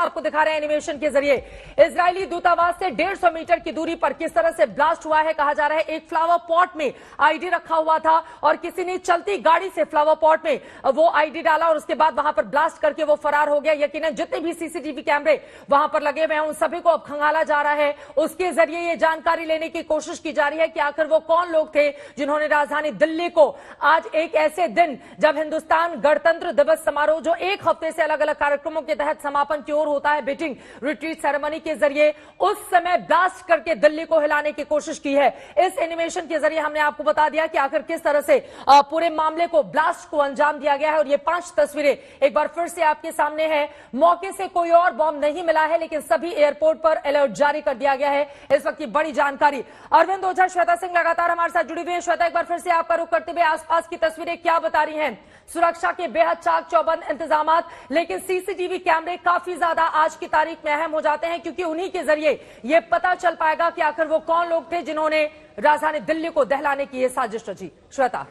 आपको दिखा रहे हैं एनिमेशन के जरिए। इजरायली दूतावास से 150 मीटर की दूरी पर किस तरह से ब्लास्ट हुआ है। कहा जा रहा है एक फ्लावर पॉट में आईडी रखा हुआ था और किसी ने चलती गाड़ी से फ्लावर पॉट में वो आईडी डाला और उसके बाद वहां पर ब्लास्ट करके वो फरार हो गया। यकीनन जितने भी सीसीटीवी कैमरे वहां पर लगे हुए हैं उन सभी को अब खंगाला जा रहा है। उसके जरिए ये जानकारी लेने की कोशिश की जा रही है कि आखिर वो कौन लोग थे जिन्होंने राजधानी दिल्ली को आज एक ऐसे दिन जब हिंदुस्तान गणतंत्र दिवस समारोह जो एक हफ्ते से अलग अलग कार्यक्रमों के तहत समापन की ओर होता है बीटिंग रिट्रीट सेरेमनी के जरिए, उस समय ब्लास्ट करके दिल्ली को हिलाने की कोशिश की है। इस एनिमेशन के जरिए हमने आपको बता दिया कि आखिर किस तरह से पूरे मामले को ब्लास्ट को अंजाम दिया गया है। और ये 5 तस्वीरें एक बार फिर से आपके सामने है। मौके से कोई और बॉम्ब नहीं मिला है लेकिन सभी एयरपोर्ट पर अलर्ट जारी कर दिया गया है। इस वक्त की बड़ी जानकारी अरविंद ओझा, श्वेता सिंह लगातार हमारे साथ जुड़ी हुई है। श्वेता, एक बार फिर से आपका रुख करते हुए आसपास की तस्वीरें क्या बता रही हैं? सुरक्षा के बेहद चाक चौबंद इंतजामात, लेकिन सीसीटीवी कैमरे काफी ज्यादा आज की तारीख में अहम हो जाते हैं क्योंकि उन्हीं के जरिए यह पता चल पाएगा कि आखिर वो कौन लोग थे जिन्होंने राजधानी दिल्ली को दहलाने की यह साजिश रची। श्वेता,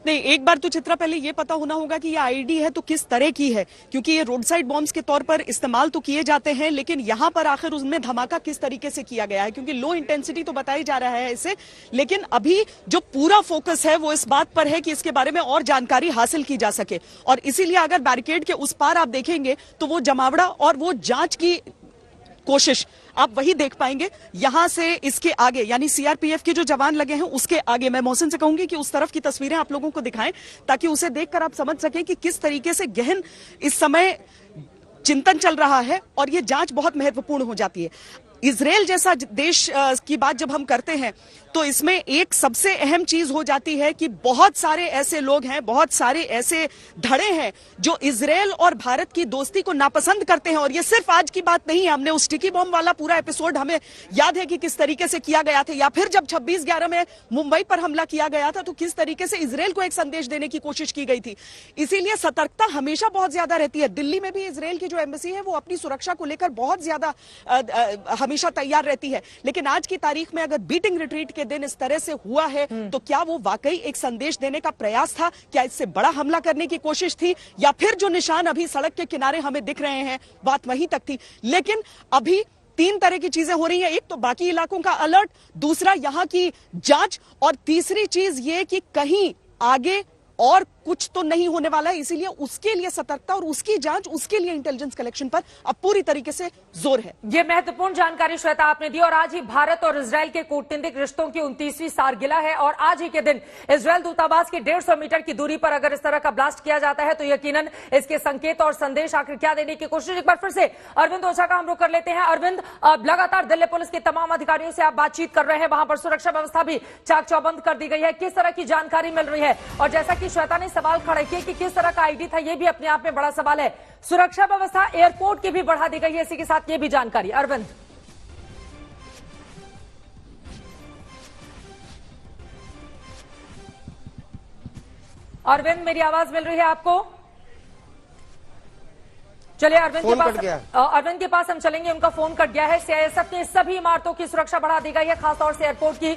नहीं, एक बार तो चित्रा पहले ये पता होना होगा कि ये आईडी है तो किस तरह की है, क्योंकि ये रोड साइड बॉम्ब्स के तौर पर इस्तेमाल तो किए जाते हैं लेकिन यहां पर आखिर उसमें धमाका किस तरीके से किया गया है, क्योंकि लो इंटेंसिटी तो बताया जा रहा है इसे, लेकिन अभी जो पूरा फोकस है वो इस बात पर है कि इसके बारे में और जानकारी हासिल की जा सके। और इसीलिए अगर बैरिकेड के उस पार आप देखेंगे तो वो जमावड़ा और वो जांच की कोशिश आप वही देख पाएंगे। यहां से इसके आगे यानी सीआरपीएफ के जो जवान लगे हैं उसके आगे मैं मोहसिन से कहूंगी कि उस तरफ की तस्वीरें आप लोगों को दिखाएं ताकि उसे देखकर आप समझ सकें कि किस तरीके से गहन इस समय चिंतन चल रहा है और यह जांच बहुत महत्वपूर्ण हो जाती है। इजराइल जैसा देश की बात जब हम करते हैं तो इसमें एक सबसे अहम चीज हो जाती है कि बहुत सारे ऐसे लोग हैं, बहुत सारे ऐसे धड़े हैं जो इजराइल और भारत की दोस्ती को नापसंद करते हैं। और ये सिर्फ आज की बात नहीं है, हमने उस स्टिकी बॉम्ब वाला पूरा एपिसोड हमें याद है कि किस तरीके से किया गया था, या फिर जब 26/11 में मुंबई पर हमला किया गया था तो किस तरीके से इजराइल को एक संदेश देने की कोशिश की गई थी। इसीलिए सतर्कता हमेशा बहुत ज्यादा रहती है। दिल्ली में भी इजराइल की जो एम्बेसी है वो अपनी सुरक्षा को लेकर बहुत ज्यादा हमेशा तैयार रहती है। लेकिन आज की तारीख में अगर बीटिंग रिट्रीट के दिन इस तरह से हुआ है तो क्या वो वाकई एक संदेश देने का प्रयास था? क्या इससे बड़ा हमला करने की कोशिश थी, या फिर जो निशान अभी सड़क के किनारे हमें दिख रहे हैं बात वहीं तक थी? लेकिन अभी 3 तरह की चीजें हो रही हैं। एक तो बाकी इलाकों का अलर्ट, दूसरा यहां की जांच, और तीसरी चीज ये कि कहीं आगे और कुछ तो नहीं होने वाला है। इसीलिए उसके लिए सतर्कता और उसकी जांच, उसके लिए इंटेलिजेंस कलेक्शन पर अब पूरी तरीके से जोर है। ये महत्वपूर्ण जानकारी श्वेता आपने दी। और आज ही भारत और इजराइल के कूटनीतिक रिश्तों की 29वीं सालगिरह है और आज ही के दिन इजराइल दूतावास की 150 मीटर की दूरी पर अगर इस तरह का ब्लास्ट किया जाता है तो यकीनन इसके संकेत और संदेश आखिर क्या देने की कोशिश। एक बार फिर से अरविंद ओझा का हम रुख कर लेते हैं। अरविंद, लगातार दिल्ली पुलिस के तमाम अधिकारियों से आप बातचीत कर रहे हैं, वहां पर सुरक्षा व्यवस्था भी चाक चौबंद कर दी गई है, किस तरह की जानकारी मिल रही है? और जैसा कि श्वेता ने सवाल खड़ा किया कि किस तरह का आईडी था, यह भी अपने आप में बड़ा सवाल है। सुरक्षा व्यवस्था एयरपोर्ट की भी बढ़ा दी गई है, इसी के साथ यह भी जानकारी। अरविंद, अरविंद मेरी आवाज मिल रही है आपको? चलिए अरविंद के पास हम चलेंगे, उनका फोन कट गया है। सीआईएसएफ ने सभी इमारतों की सुरक्षा बढ़ा दी गई है, खासतौर से एयरपोर्ट की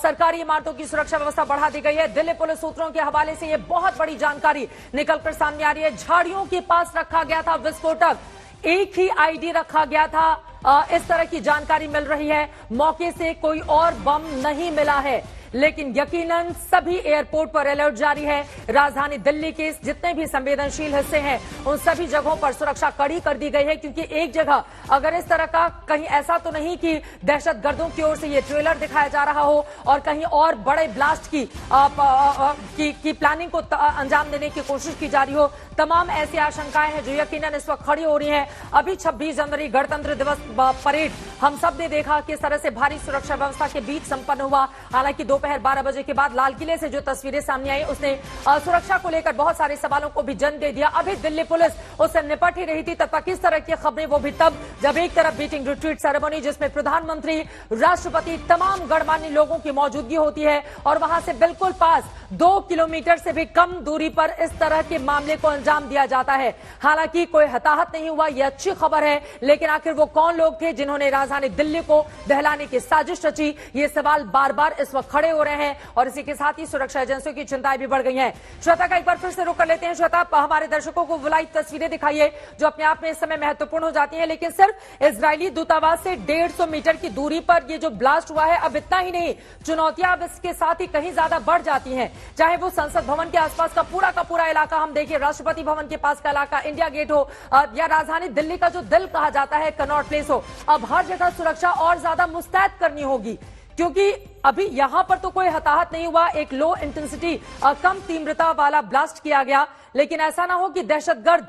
सरकारी इमारतों की सुरक्षा व्यवस्था बढ़ा दी गई है। दिल्ली पुलिस सूत्रों के हवाले से यह बहुत बड़ी जानकारी निकलकर सामने आ रही है। झाड़ियों के पास रखा गया था विस्फोटक, एक ही आईडी रखा गया था, इस तरह की जानकारी मिल रही है। मौके से कोई और बम नहीं मिला है, लेकिन यकीनन सभी एयरपोर्ट पर अलर्ट जारी है। राजधानी दिल्ली के जितने भी संवेदनशील हिस्से हैं उन सभी जगहों पर सुरक्षा कड़ी कर दी गई है, क्योंकि एक जगह अगर इस तरह का कहीं ऐसा तो नहीं कि दहशतगर्दों की ओर से ये ट्रेलर दिखाया जा रहा हो और कहीं और बड़े ब्लास्ट की प्लानिंग को अंजाम देने की कोशिश की जा रही हो। तमाम ऐसी आशंकाएं हैं जो यकीनन इस वक्त खड़ी हो रही हैं। अभी 26 जनवरी गणतंत्र दिवस परेड हम सब ने देखा किस तरह से भारी सुरक्षा व्यवस्था के बीच संपन्न हुआ। हालांकि दोपहर 12 बजे के बाद लाल किले से जो तस्वीरें सामने आई उसने सुरक्षा को लेकर बहुत सारे सवालों को भी जन्म दे दिया। अभी दिल्ली पुलिस उससे निपट ही रही थी, तब तक किस तरह की खबरें वो भी तब जब एक तरफ बीटिंग रिट्रीट सेरेमनी जिसमें प्रधानमंत्री, राष्ट्रपति, तमाम गणमान्य लोगों की मौजूदगी होती है और वहां से बिल्कुल पास 2 किलोमीटर से भी कम दूरी पर इस तरह के मामले को अंजाम दिया जाता है। हालांकि कोई हताहत नहीं हुआ, यह अच्छी खबर है, लेकिन आखिर वो कौन लोग थे जिन्होंने राजधानी दिल्ली को दहलाने की साजिश रची, ये सवाल बार बार इस वक्त खड़े हो रहे हैं और इसी के साथ ही सुरक्षा एजेंसियों की चिंताएं भी बढ़ गई हैं। श्वेता का एक बार फिर से रुख कर लेते हैं। श्वेता, हमारे दर्शकों को वो लाइव तस्वीरें दिखाइए जो अपने आप में इस समय महत्वपूर्ण हो जाती है, लेकिन सिर्फ इजरायली दूतावास से 150 मीटर की दूरी पर ये जो ब्लास्ट हुआ है, अब इतना ही नहीं, चुनौतियां अब इसके साथ ही कहीं ज्यादा बढ़ जाती हैं। चाहे वो संसद भवन के आसपास का पूरा इलाका हम देखिए, राष्ट्रपति भवन के पास का इलाका, इंडिया गेट हो या राजधानी दिल्ली का जो दिल कहा जाता है कनॉट प्लेस हो, अब हर जगह सुरक्षा और ज्यादा मुस्तैद करनी होगी, क्योंकि अभी यहां पर तो कोई हताहत नहीं हुआ, एक लो इंटेंसिटी कम तीव्रता वाला ब्लास्ट किया गया, लेकिन ऐसा ना हो कि दहशतगर्द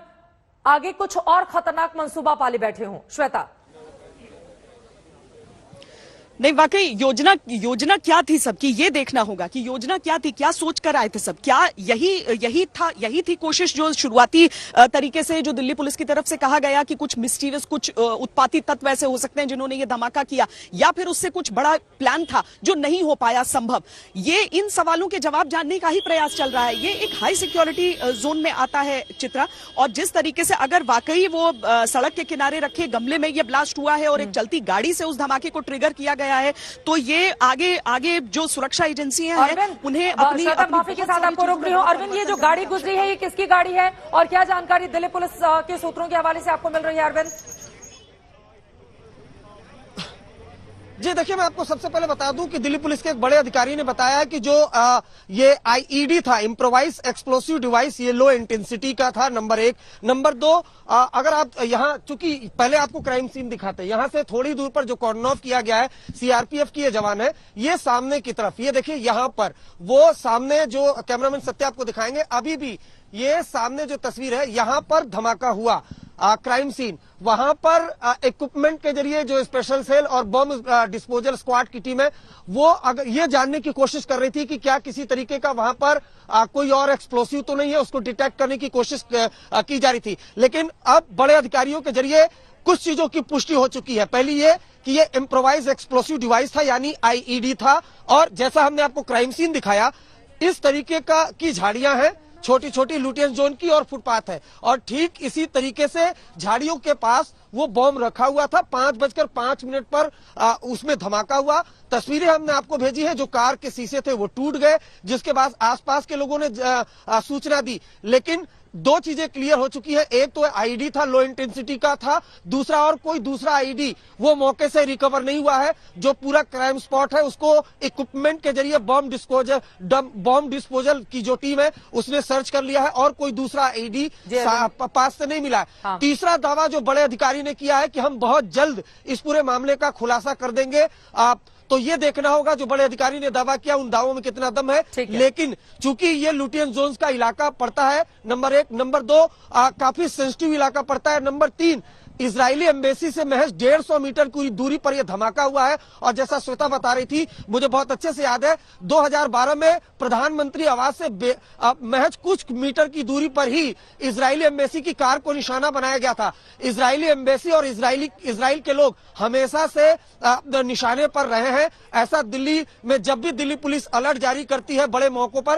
आगे कुछ और खतरनाक मंसूबा पाले बैठे हों। श्वेता, नहीं, वाकई योजना क्या थी सबकी, ये देखना होगा कि योजना क्या थी, क्या सोच कर आए थे सब, क्या यही थी कोशिश जो शुरुआती तरीके से जो दिल्ली पुलिस की तरफ से कहा गया कि कुछ मिस्टीरियस, कुछ उत्पाती तत्व ऐसे हो सकते हैं जिन्होंने ये धमाका किया, या फिर उससे कुछ बड़ा प्लान था जो नहीं हो पाया संभव। ये इन सवालों के जवाब जानने का ही प्रयास चल रहा है। ये एक हाई सिक्योरिटी जोन में आता है चित्रा, और जिस तरीके से अगर वाकई वो सड़क के किनारे रखे गमले में ये ब्लास्ट हुआ है और एक चलती गाड़ी से उस धमाके को ट्रिगर किया गया है, तो ये आगे जो सुरक्षा एजेंसियां हैं उन्हें अपनी माफी के साथ आपको रोक रही हूं। अरविंद, ये जो गाड़ी गुजरी है ये किसकी गाड़ी है और क्या जानकारी दिल्ली पुलिस के सूत्रों के हवाले से आपको मिल रही है अरविंद? जी देखिए, मैं आपको सबसे पहले बता दूं कि दिल्ली पुलिस के एक बड़े अधिकारी ने बताया कि जो ये आईईडी था, इम्प्रोवाइज एक्सप्लोसिव डिवाइस, ये लो इंटेंसिटी का था, नंबर 1। नंबर 2, अगर आप यहाँ, चूंकि पहले आपको क्राइम सीन दिखाते हैं, यहाँ से थोड़ी दूर पर जो कॉर्डन ऑफ किया गया है, सीआरपीएफ की ये जवान है, ये सामने की तरफ, ये देखिए यहाँ पर वो सामने जो कैमरामैन सत्य आपको दिखाएंगे, अभी भी ये सामने जो तस्वीर है, यहाँ पर धमाका हुआ, क्राइम सीन, वहां पर इक्विपमेंट के जरिए जो स्पेशल सेल और बम डिस्पोजल स्क्वाड की टीम है, वो अगर ये जानने की कोशिश कर रही थी कि क्या किसी तरीके का वहां पर कोई और एक्सप्लोसिव तो नहीं है, उसको डिटेक्ट करने की कोशिश की जा रही थी। लेकिन अब बड़े अधिकारियों के जरिए कुछ चीजों की पुष्टि हो चुकी है। पहली ये कि ये इम्प्रोवाइज एक्सप्लोसिव डिवाइस था, यानी आईईडी था, और जैसा हमने आपको क्राइम सीन दिखाया, इस तरीके की झाड़ियां हैं, छोटी छोटी लुटियन जोन की, और फुटपाथ है, और ठीक इसी तरीके से झाड़ियों के पास वो बॉम्ब रखा हुआ था। 5:05 पर उसमें धमाका हुआ। तस्वीरें हमने आपको भेजी है, जो कार के शीशे थे वो टूट गए, जिसके बाद आसपास के लोगों ने सूचना दी। लेकिन 2 चीजें क्लियर हो चुकी है, एक तो आईडी था, लो इंटेंसिटी का था, दूसरा और कोई दूसरा आईडी वो मौके से रिकवर नहीं हुआ है। जो पूरा क्राइम स्पॉट है उसको इक्विपमेंट के जरिए बॉम्ब डिस्पोजल की जो टीम है उसने सर्च कर लिया है, और कोई दूसरा आईडी पास से नहीं मिला है। हाँ। तीसरा दावा जो बड़े अधिकारी ने किया है कि हम बहुत जल्द इस पूरे मामले का खुलासा कर देंगे। तो ये देखना होगा जो बड़े अधिकारी ने दावा किया उन दावों में कितना दम है। लेकिन चूंकि ये लुटियन जोन्स का इलाका पड़ता है, नंबर 1, नंबर 2 काफी सेंसिटिव इलाका पड़ता है, नंबर 3 इजरायली एम्बेसी से महज 150 मीटर की दूरी पर यह धमाका हुआ है। और जैसा श्वेता बता रही थी, मुझे बहुत अच्छे से याद है, 2012 में प्रधानमंत्री आवास से महज कुछ मीटर की दूरी पर ही इजरायली एम्बेसी की कार को निशाना बनाया गया था। इजरायली एम्बेसी और इजराइल के लोग हमेशा से निशाने पर रहे हैं। ऐसा दिल्ली में जब भी दिल्ली पुलिस अलर्ट जारी करती है बड़े मौकों पर,